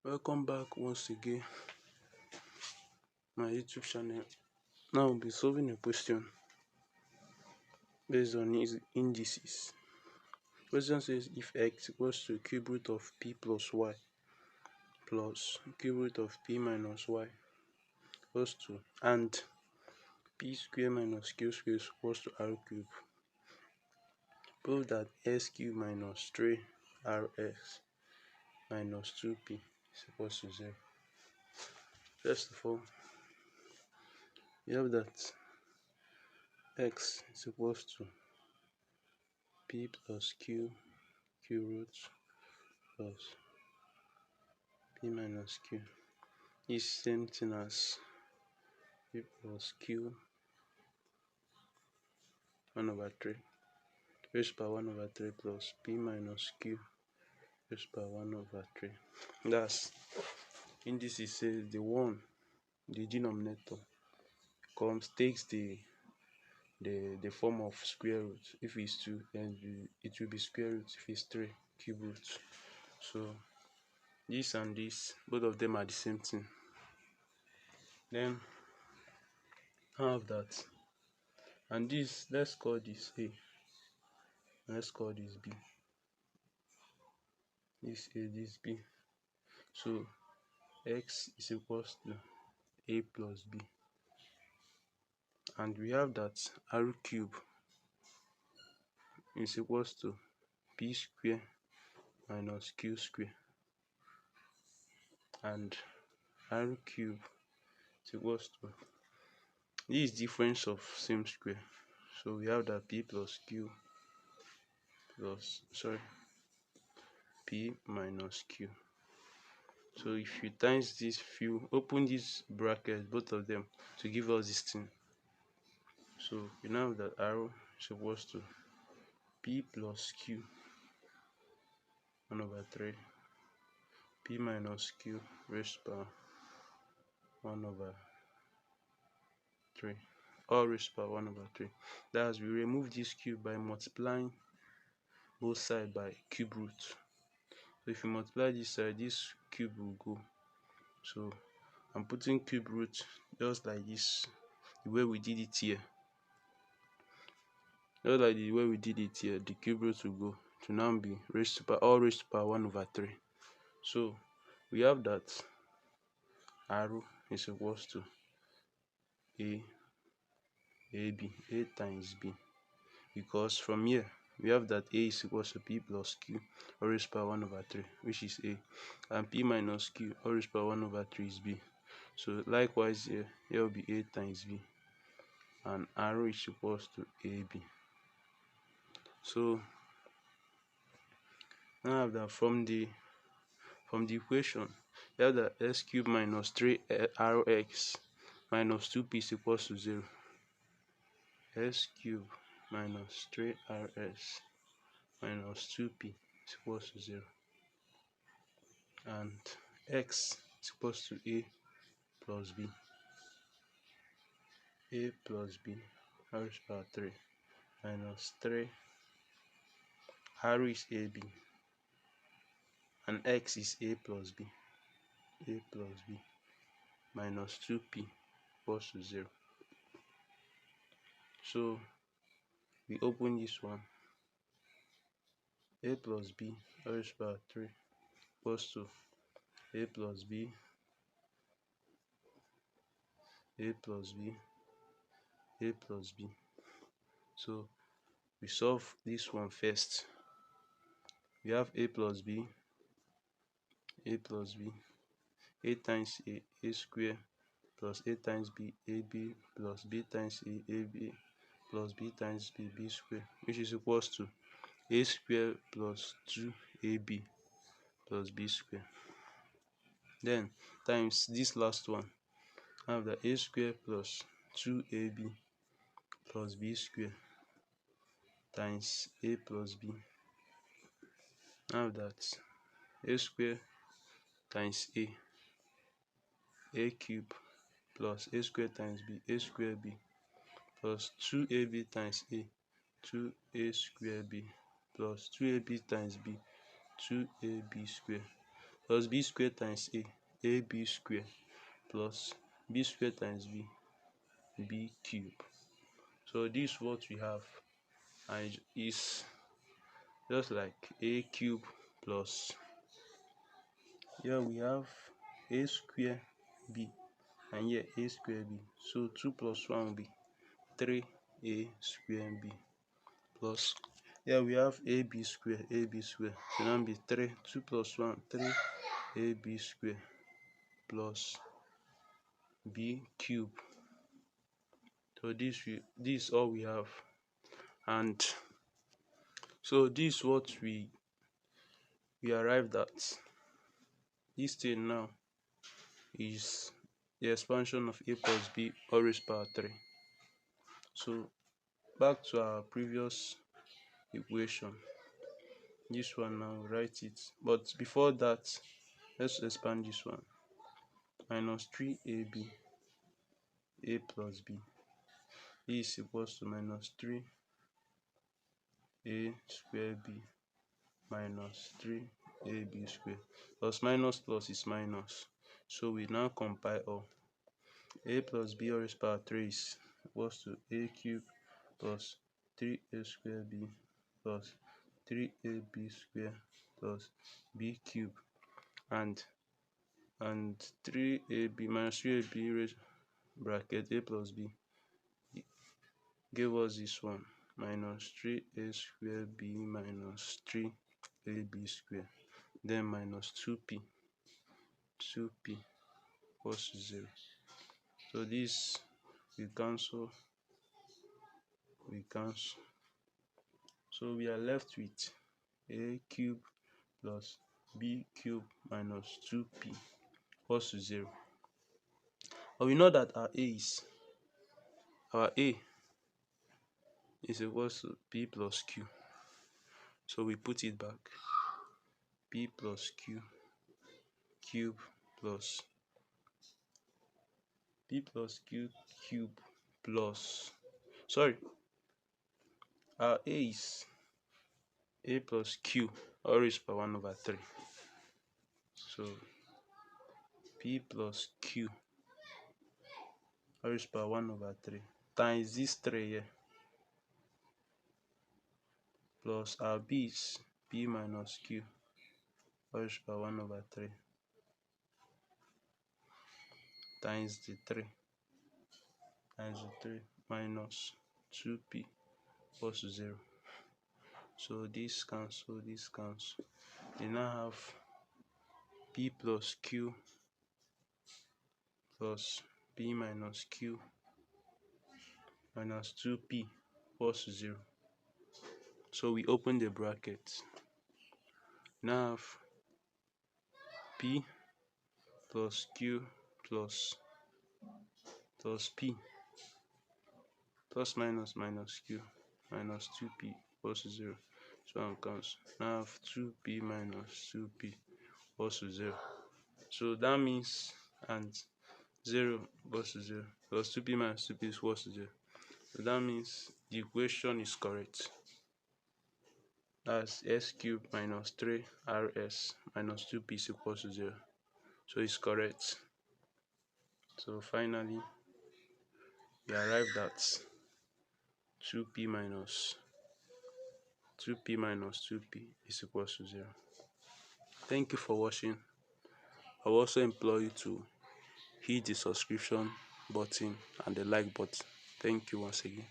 Welcome back once again, my YouTube channel. Now we'll be solving a question based on indices. Question says if x equals to cube root of p plus y plus cube root of p minus y equals to, and p square minus q square is equals to r cube, prove that s cube minus 3rs minus 2p is equals to 0. First of all, we have that x is equals to p plus q root plus p minus q is same thing as p plus q 1 over 3 raised by 1 over 3 plus p minus q raised by 1 over 3. That's indices says the denominator takes the form of square root. If it's 2, then it will be square root. If it's 3, cube root. So this and this, both of them are the same thing. Then I have that, and this, let's call this a, let's call this b, this a, this b. So x is equals to a plus b, and we have that r cube is equals to p square minus q square, and r cube is equals to, this is difference of same square, so we have that p plus q plus, p minus q. So if you times this, if you open this bracket, both of them, to give us this thing, so we now have that r is equals to p plus q 1 over 3 p minus q raised by 1 over 3, all raised by 1 over 3. That's, we remove this cube by multiplying both sides by cube root. So if you multiply this side, this cube will go. So I'm putting cube root just like this, the way we did it here. Just like the way we did it here, the cube root will go to now be raised to power, all raised to power 1 over 3. So we have that r is equals to a times b, because from here we have that a is equals to p plus q all raised by 1 over 3, which is a, and p minus q all raised by 1 over 3 is b. So likewise here will be a times b, and r is equals to ab. So now I have that from the equation, we have that s cube minus 3rx minus 2p is equals to 0. S cube minus 3rs minus 2p is equals to 0, and x is equals to a plus b, a plus b r is power 3 minus 3, r is ab, and x is a plus b minus 2p equals to 0. So we open this one, a plus b r is power 3 equals to a plus b, a plus b, a plus b. So we solve this one first. We have a plus b, a plus b, a times a square plus a times b, ab plus b times a, ab plus b times b, b square, which is equals to a square plus 2ab plus b square. Then times this last one, I have the a square plus 2ab plus b square times a plus b. Now that a square times a cube plus a square times b, a square b plus 2ab times a, 2a square b plus 2ab times b, 2ab square plus b square times ab square plus b square times b cube. So this is what we have, and is just like a cube plus, here we have a square b, and here a square b. So 2 plus 1 will be 3a square b plus, here we have ab square, so now be 3, 2 plus 1, 3ab square plus b cube. So this is all we have, and so this is what we arrived at. This thing now is the expansion of a plus b all raised power 3. So back to our previous equation, this one now write it, but before that let's expand this one. Minus 3ab a plus b is equals to minus 3a square b minus 3ab square, plus minus plus is minus, so we now compile all. A plus b all raised power 3 is equals to a cube plus 3a square b plus 3ab square plus b cube, and 3ab minus 3ab raised bracket a plus b gave us this one, minus 3a square b minus 3ab square, then minus 2p equals to 0. So this we cancel, so we are left with a cube plus b cube minus 2p equals to 0. But we know that our a is equals to p plus q, so we put it back, p plus q cube plus p plus q cube plus, sorry, our a is a plus q all raised by 1 over 3. So p plus q all raised by 1 over 3 times this 3 here, plus our b is p minus q all raised by 1 over 3 times the 3 minus 2p equals to 0. So this cancel, we now have p plus q plus p minus q minus 2p equals to 0. So we open the bracket, now have p plus q plus p plus minus q minus 2p equals to 0. So one comes, now have 2p minus 2p equals to 0. So that means, and 0 equals to 0 plus 2p minus 2p equals to 0. So that means the equation is correct. That's s cubed minus 3rs minus 2p is equals to 0. So it's correct. So finally, we arrived at 2p minus 2p is equals to 0. Thank you for watching. I will also implore you to hit the subscription button and the like button. Thank you once again.